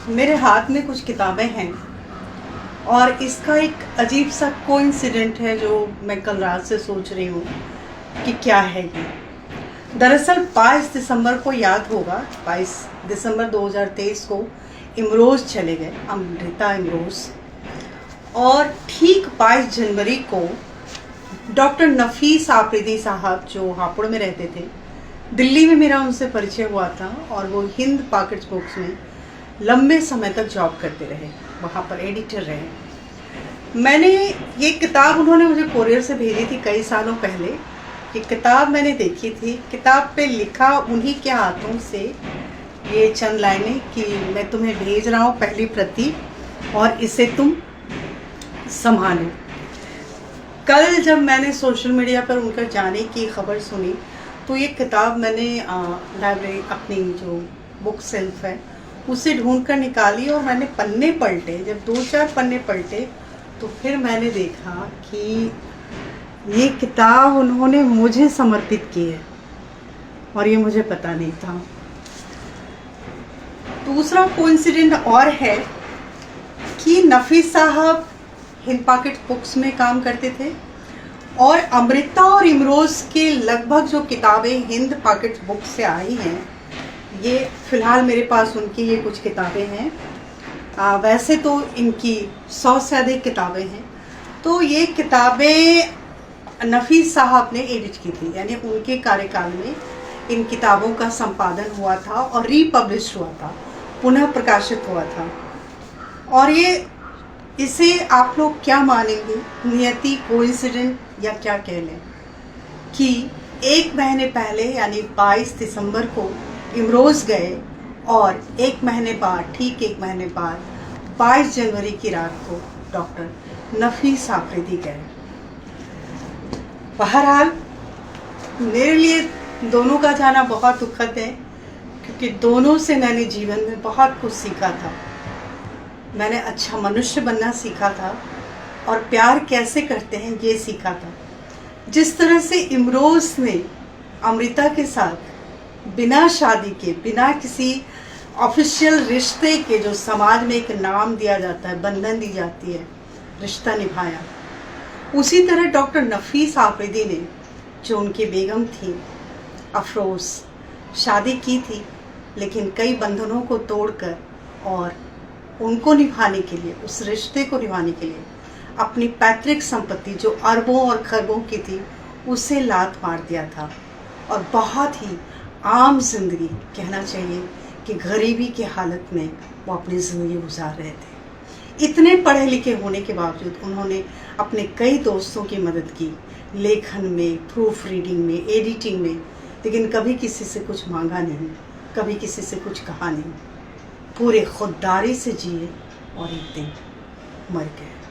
मेरे हाथ में कुछ किताबें हैं और इसका एक अजीब सा कोइंसिडेंट है जो मैं कल रात से सोच रही हूँ कि क्या है ये। दरअसल 22 दिसंबर को याद होगा, 22 दिसंबर 2023 को इमरोज़ चले गए, अमृता इमरोज़। और ठीक 22 जनवरी को डॉक्टर नफीस आफरीदी साहब जो हापुड़ में रहते थे, दिल्ली में मेरा उनसे परिचय हुआ था और वो हिंद पॉकेट्स बुक्स में लंबे समय तक जॉब करते रहे, वहाँ पर एडिटर रहे। मैंने ये किताब, उन्होंने मुझे कोरियर से भेजी थी कई सालों पहले। ये किताब मैंने देखी थी। किताब पे लिखा उन्हीं के हाथों से ये चंद लाइनें कि मैं तुम्हें भेज रहा हूँ पहली प्रति और इसे तुम संभालो। कल जब मैंने सोशल मीडिया पर उनका जाने की खबर सुनी तो ये किताब मैंने लाइब्रेरी, अपनी जो बुक सेल्फ है, उसे ढूंढ कर निकाली और मैंने पन्ने पलटे। जब 2-4 पन्ने पलटे तो फिर मैंने देखा कि ये किताब उन्होंने मुझे समर्पित की है और ये मुझे पता नहीं था। दूसरा कोइंसिडेंट और है कि नफीस साहब हिंद पॉकेट बुक्स में काम करते थे और अमृता और इमरोज़ के लगभग जो किताबें हिंद पॉकेट बुक्स से आई हैं, ये फ़िलहाल मेरे पास उनकी ये कुछ किताबें हैं। वैसे तो इनकी 100 से अधिक किताबें हैं। तो ये किताबें नफीस साहब ने एडिट की थी, यानी उनके कार्यकाल में इन किताबों का संपादन हुआ था और रीपब्लिश हुआ था, पुनः प्रकाशित हुआ था। और इसे आप लोग क्या मानेंगे, नियति, कोइंसिडेंट या क्या कह लें, कि 1 महीने पहले यानी 22 दिसंबर को इमरोज़ गए और 1 महीने बाद, ठीक 1 महीने बाद 22 जनवरी की रात को डॉक्टर नफीस आफरीदी गए। बहरहाल मेरे लिए दोनों का जाना बहुत दुखद है, क्योंकि दोनों से मैंने जीवन में बहुत कुछ सीखा था। मैंने अच्छा मनुष्य बनना सीखा था और प्यार कैसे करते हैं ये सीखा था। जिस तरह से इमरोज़ ने अमृता के साथ बिना शादी के, बिना किसी ऑफिशियल रिश्ते के, जो समाज में एक नाम दिया जाता है, बंधन दी जाती है, रिश्ता निभाया, उसी तरह डॉक्टर नफीस आफरीदी ने, जो उनकी बेगम थी अफरोज़, शादी की थी लेकिन कई बंधनों को तोड़कर और उनको निभाने के लिए, उस रिश्ते को निभाने के लिए अपनी पैतृक संपत्ति जो अरबों और खरबों की थी उसे लात मार दिया था और बहुत ही आम जिंदगी, कहना चाहिए कि गरीबी की हालत में वो अपनी ज़िंदगी गुजार रहे थे। इतने पढ़े लिखे होने के बावजूद उन्होंने अपने कई दोस्तों की मदद की, लेखन में, प्रूफ रीडिंग में, एडिटिंग में, लेकिन कभी किसी से कुछ मांगा नहीं, कभी किसी से कुछ कहा नहीं। पूरे खुददारी से जिए और एक दिन मर गए।